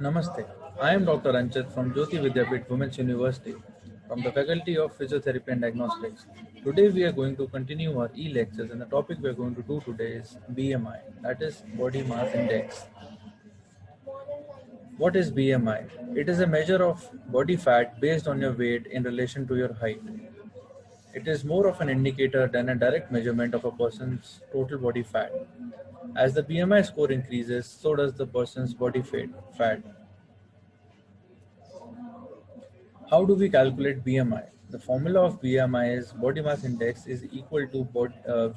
Namaste. I am Dr. Anchit from Jyoti Vidyapit Women's University from the Faculty of Physiotherapy and Diagnostics. Today we are going to continue our e-lectures and the topic we are going to do today is BMI, that is Body Mass Index. What is BMI? It is a measure of body fat based on your weight in relation to your height. It is more of an indicator than a direct measurement of a person's total body fat. As the BMI score increases, so does the person's body fat. How do we calculate BMI? The formula of BMI is body mass index is equal to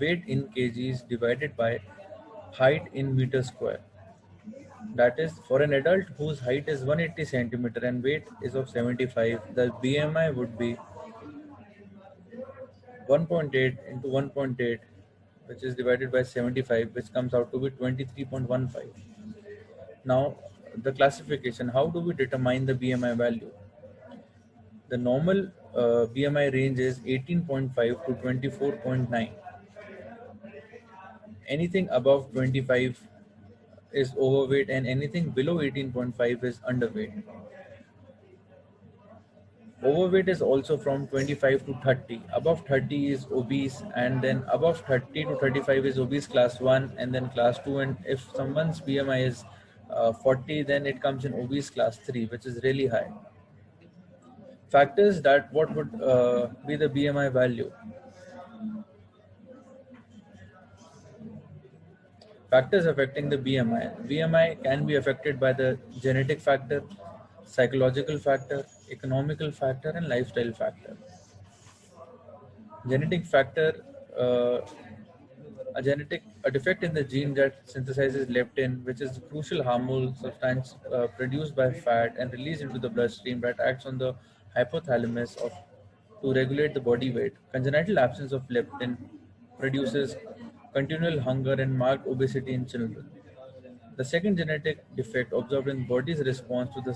weight in kgs divided by height in meters square. That is, for an adult whose height is 180 centimeter and weight is of 75, the BMI would be 1.8 into 1.8, which is divided by 75, which comes out to be 23.15. Now, the classification, how do we determine the BMI value? The normal BMI range is 18.5 to 24.9. Anything above 25 is overweight and anything below 18.5 is underweight. Overweight is also from 25 to 30. Above 30 is obese, and then above 30 to 35 is obese class 1 and then class 2. And if someone's BMI is 40, then it comes in obese class 3, which is really high. Factors that what would be the BMI value. Factors affecting the BMI. BMI can be affected by the genetic factor, psychological factor, economical factor, and lifestyle factor. Genetic factor, uh, a defect in the gene that synthesizes leptin, which is a crucial hormone substance produced by fat and released into the bloodstream that acts on the hypothalamus to regulate the body weight. Congenital absence of leptin produces continual hunger and marked obesity in children. The second genetic defect observed in body's response to the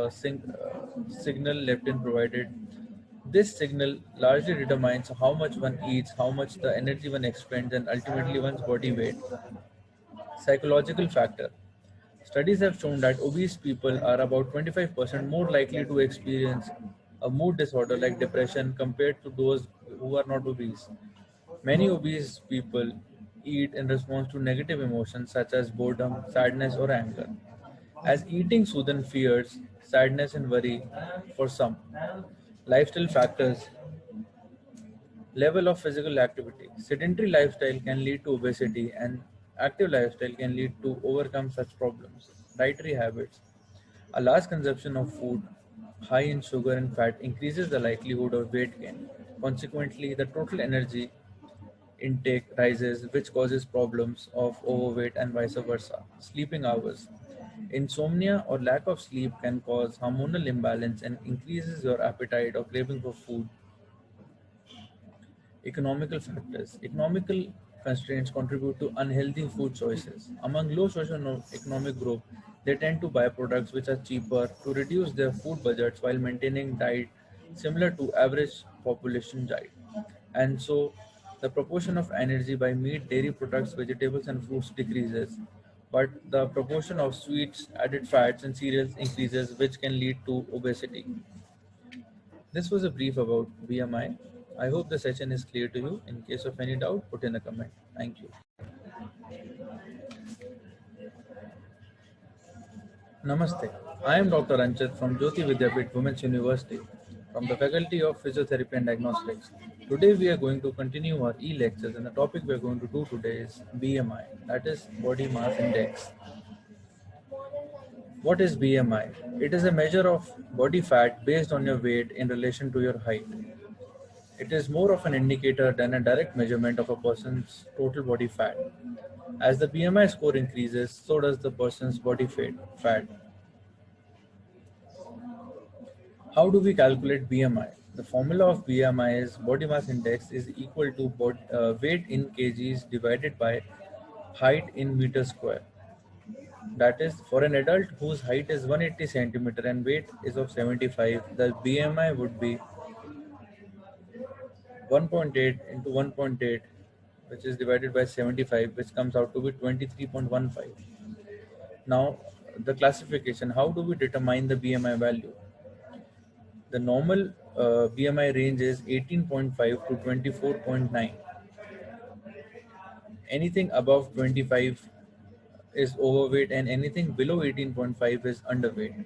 signal leptin provided. This signal largely determines how much one eats, how much the energy one expends, and ultimately one's body weight. Psychological factor. Studies have shown that obese people are about 25% more likely to experience a mood disorder like depression compared to those who are not obese. Many obese people eat in response to negative emotions such as boredom, sadness, or anger. As eating soothes fears, sadness, and worry for some. Lifestyle factors. Level of physical activity. Sedentary lifestyle can lead to obesity, and active lifestyle can lead to overcome such problems. Dietary habits. A large consumption of food high in sugar and fat increases the likelihood of weight gain. Consequently, the total energy intake rises, which causes problems of overweight and vice versa. Sleeping hours. Insomnia or lack of sleep can cause hormonal imbalance and increases your appetite or craving for food. Economical factors. Economical constraints contribute to unhealthy food choices. Among low socio-economic group, they tend to buy products which are cheaper to reduce their food budgets while maintaining diet similar to average population diet. And so the proportion of energy by meat, dairy products, vegetables and fruits decreases, but the proportion of sweets, added fats and cereals increases, which can lead to obesity. This was a brief about BMI. I hope the session is clear to you. In case of any doubt, put in a comment. Thank you. Namaste. I am Dr. Anchit from Jyoti Vidyapit Women's University from the Faculty of Physiotherapy and Diagnostics. Today we are going to continue our e-lectures and the topic we are going to do today is BMI, that is Body Mass Index. What is BMI? It is a measure of body fat based on your weight in relation to your height. It is more of an indicator than a direct measurement of a person's total body fat. As the BMI score increases, so does the person's body fat. How do we calculate BMI? The formula of BMI is body mass index is equal to weight in kgs divided by height in meters square. That is, for an adult whose height is 180 centimeter and weight is of 75, the BMI would be 1.8 into 1.8, which is divided by 75, which comes out to be 23.15. Now, the classification, how do we determine the BMI value? The normal BMI range is 18.5 to 24.9. Anything above 25 is overweight and anything below 18.5 is underweight.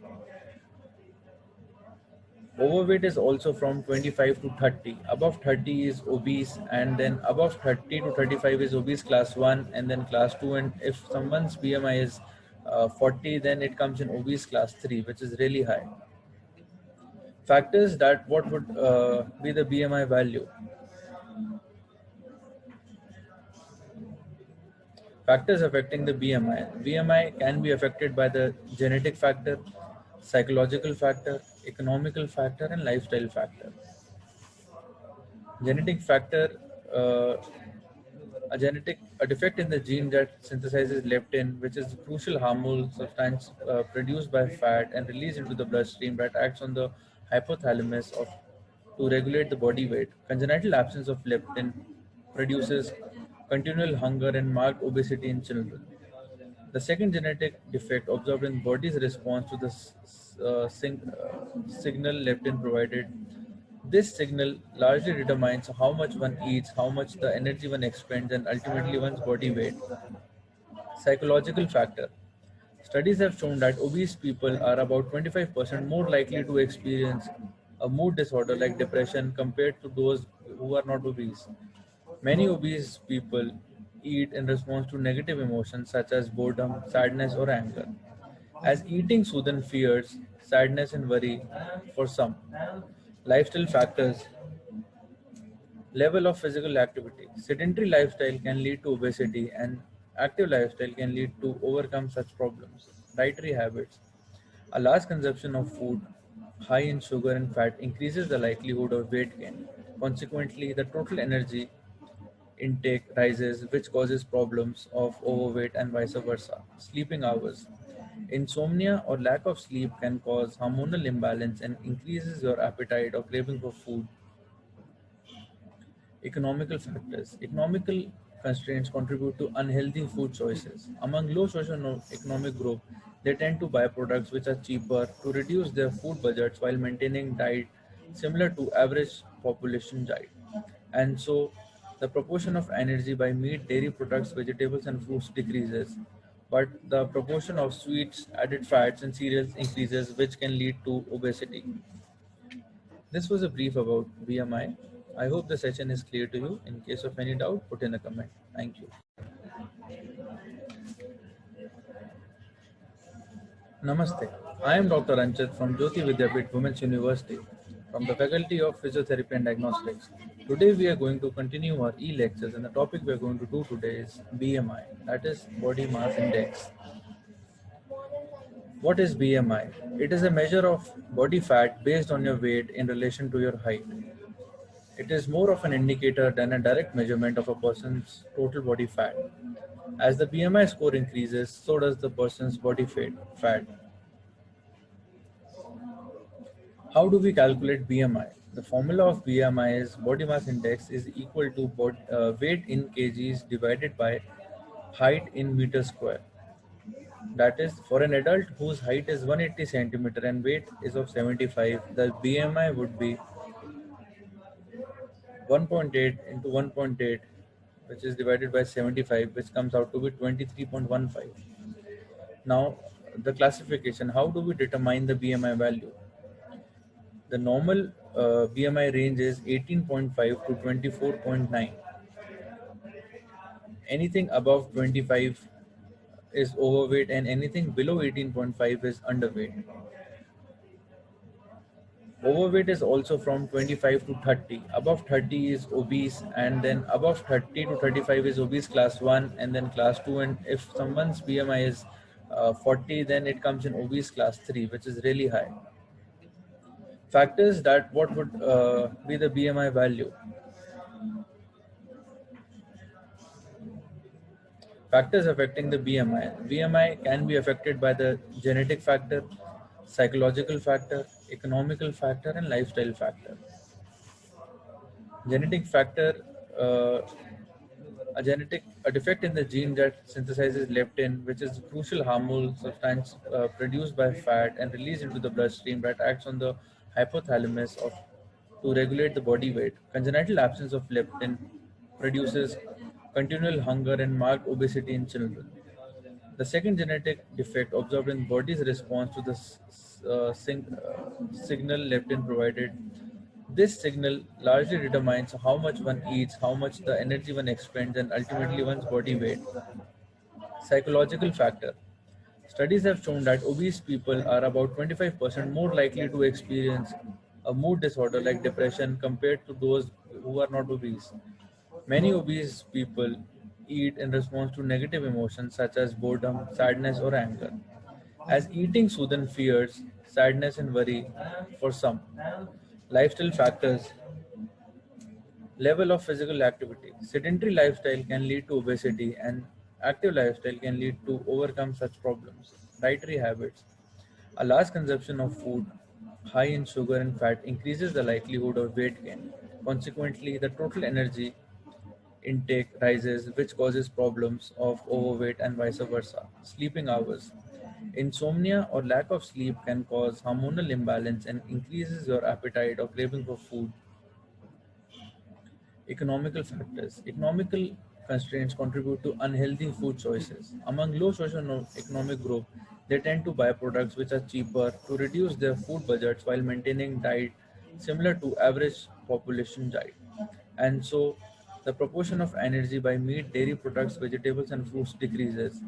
Overweight is also from 25 to 30. Above 30 is obese, and then above 30 to 35 is obese class 1, and then class 2. And if someone's BMI is 40, then it comes in obese class 3, which is really high. Factors that what would be the BMI value? Factors affecting the BMI. BMI can be affected by the genetic factor, psychological factor, economical factor, and lifestyle factor. Genetic factor, a defect in the gene that synthesizes leptin, which is a crucial hormone substance produced by fat and released into the bloodstream that acts on the hypothalamus to regulate the body weight. Congenital absence of leptin produces continual hunger and marked obesity in children. The second genetic defect observed in body's response to the signal leptin provided. This signal largely determines how much one eats, how much the energy one expends, and ultimately one's body weight. Psychological factor. Studies have shown that obese people are about 25% more likely to experience a mood disorder like depression compared to those who are not obese. Many obese people eat in response to negative emotions such as boredom, sadness, or anger, as eating soothes fears, sadness, and worry for some. Lifestyle factors. Level of physical activity. Sedentary lifestyle can lead to obesity, and active lifestyle can lead to overcome such problems. Dietary habits. A large consumption of food high in sugar and fat increases the likelihood of weight gain. Consequently, the total energy intake rises, which causes problems of overweight and vice versa. Sleeping hours. Insomnia or lack of sleep can cause hormonal imbalance and increases your appetite or craving for food. Economical factors. Economical constraints contribute to unhealthy food choices. Among low socio-economic group, they tend to buy products which are cheaper to reduce their food budgets while maintaining diet similar to average population diet. And so the proportion of energy by meat, dairy products, vegetables and fruits decreases, but the proportion of sweets, added fats and cereals increases, which can lead to obesity. This was a brief about BMI. I hope the session is clear to you. In case of any doubt, put in a comment. Thank you. Namaste. I am Dr. Anchit from Jyoti Vidyapit Women's University from the Faculty of Physiotherapy and Diagnostics. Today we are going to continue our e-lectures, and the topic we are going to do today is BMI, that is Body Mass Index. What is BMI? It is a measure of body fat based on your weight in relation to your height. It is more of an indicator than a direct measurement of a person's total body fat. As the BMI score increases, so does the person's body fat. How do we calculate BMI? The formula of BMI is body mass index is equal to weight in kgs divided by height in meters square. That is, for an adult whose height is 180 centimeter and weight is of 75, the BMI would be 1.8 into 1.8, which is divided by 75, which comes out to be 23.15. Now, the classification, how do we determine the BMI value? The normal BMI range is 18.5 to 24.9. Anything above 25 is overweight and anything below 18.5 is underweight. Overweight is also from 25 to 30. Above 30 is obese, and then above 30 to 35 is obese class 1, and then class 2. And if someone's BMI is 40, then it comes in obese class 3, which is really high. Factors that what would be the BMI value? Factors affecting the BMI. BMI can be affected by the genetic factor, psychological factor, economical factor, and lifestyle factor. Genetic factor, uh, A defect in the gene that synthesizes leptin, which is a crucial hormonal substance produced by fat and released into the bloodstream that acts on the hypothalamus to regulate the body weight. Congenital absence of leptin produces continual hunger and marked obesity in children. The second genetic defect observed in body's response to the signal leptin provided. This signal largely determines how much one eats, how much the energy one expends, and ultimately one's body weight. Psychological factor. Studies have shown that obese people are about 25% more likely to experience a mood disorder like depression compared to those who are not obese. Many obese people eat in response to negative emotions such as boredom, sadness, or anger. As eating soothes fears, sadness, and worry for some. Lifestyle factors. Level of physical activity. Sedentary lifestyle can lead to obesity, and active lifestyle can lead to overcome such problems. Dietary habits. A large consumption of food high in sugar and fat increases the likelihood of weight gain. Consequently, the total energy intake rises, which causes problems of overweight and vice versa. Sleeping hours. Insomnia or lack of sleep can cause hormonal imbalance and increases your appetite or craving for food. Economical factors. Economical constraints contribute to unhealthy food choices. Among low socio-economic group, they tend to buy products which are cheaper to reduce their food budgets while maintaining diet similar to average population diet. And so the proportion of energy by meat, dairy products, vegetables and fruits decreases,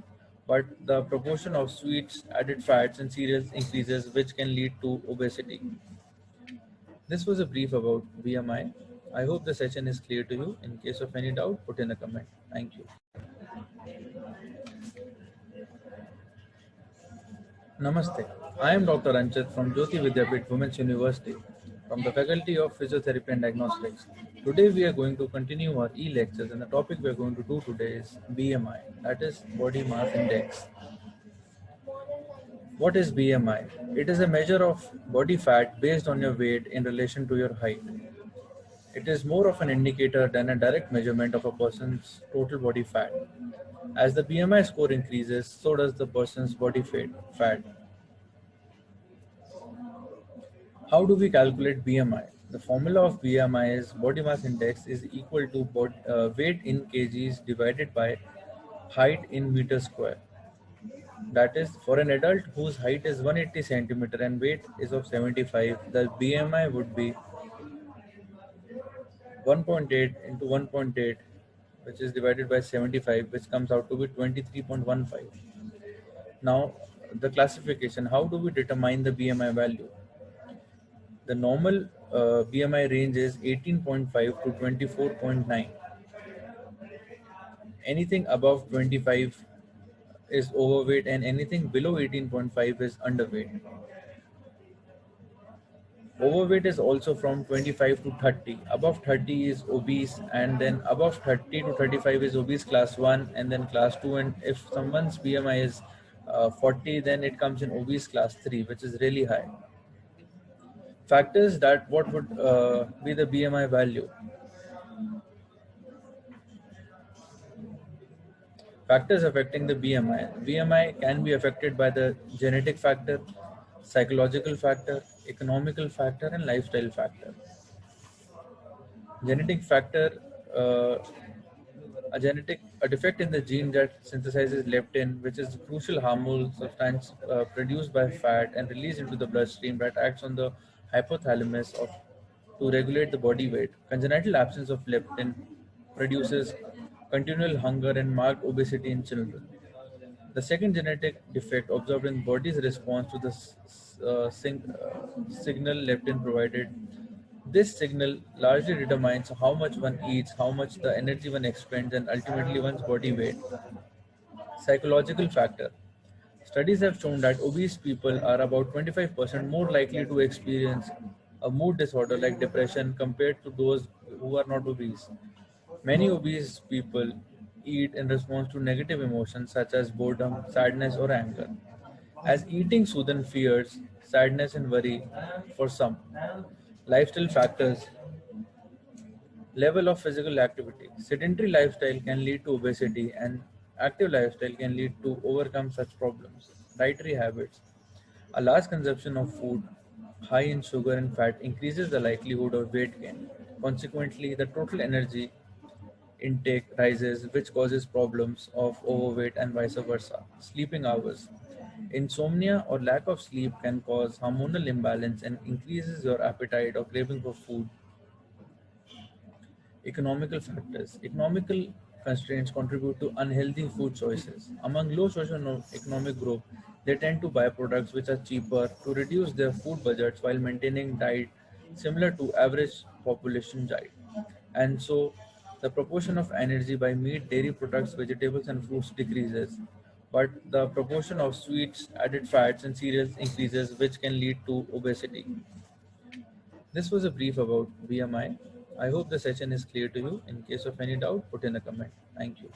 but the proportion of sweets, added fats and cereals increases, which can lead to obesity. This was a brief about BMI. I hope the session is clear to you. In case of any doubt, put in a comment. Thank you. Namaste. I am Dr. Anchit from Jyoti Vidyapit Women's University from the Faculty of Physiotherapy and Diagnostics. Today we are going to continue our e-lectures and the topic we are going to do today is BMI, that is Body Mass Index. What is BMI? It is a measure of body fat based on your weight in relation to your height. It is more of an indicator than a direct measurement of a person's total body fat. As the BMI score increases, so does the person's body fat. How do we calculate BMI? The formula of BMI is body mass index is equal to weight in kgs divided by height in meters square. That is, for an adult whose height is 180 centimeter and weight is of 75, the BMI would be 1.8 into 1.8, which is divided by 75, which comes out to be 23.15. Now, the classification, how do we determine the BMI value? The normal BMI range is 18.5 to 24.9. Anything above 25 is overweight and anything below 18.5 is underweight. Overweight is also from 25 to 30. Above 30 is obese, and then above 30 to 35 is obese class 1 and then class 2. And if someone's BMI is 40, then it comes in obese class 3, which is really high. Factors that what would be the BMI value. Factors affecting the BMI. BMI can be affected by the genetic factor, psychological factor, economical factor, and lifestyle factor. Genetic factor, a defect in the gene that synthesizes leptin, which is a crucial hormonal substance produced by fat and released into the bloodstream that acts on the hypothalamus to regulate the body weight. Congenital absence of leptin produces continual hunger and marked obesity in children. The second genetic defect observed in body's response to the signal leptin provided. This signal largely determines how much one eats, how much the energy one expends, and ultimately one's body weight. Psychological factor. Studies have shown that obese people are about 25% more likely to experience a mood disorder like depression compared to those who are not obese. Many obese people eat in response to negative emotions such as boredom, sadness, or anger. As eating soothes fears, sadness, and worry for some. Lifestyle factors. Level of physical activity. Sedentary lifestyle can lead to obesity, and active lifestyle can lead to overcome such problems. Dietary habits. A large consumption of food high in sugar and fat increases the likelihood of weight gain. Consequently, the total energy intake rises, which causes problems of overweight and vice versa. Sleeping hours. Insomnia or lack of sleep can cause hormonal imbalance and increases your appetite or craving for food. Economical factors. Economical constraints contribute to unhealthy food choices. Among low socio-economic group, they tend to buy products which are cheaper to reduce their food budgets while maintaining diet similar to average population diet. And so the proportion of energy by meat, dairy products, vegetables and fruits decreases, but the proportion of sweets, added fats and cereals increases, which can lead to obesity. This was a brief about BMI. I hope the session is clear to you. In case of any doubt, put in a comment. Thank you.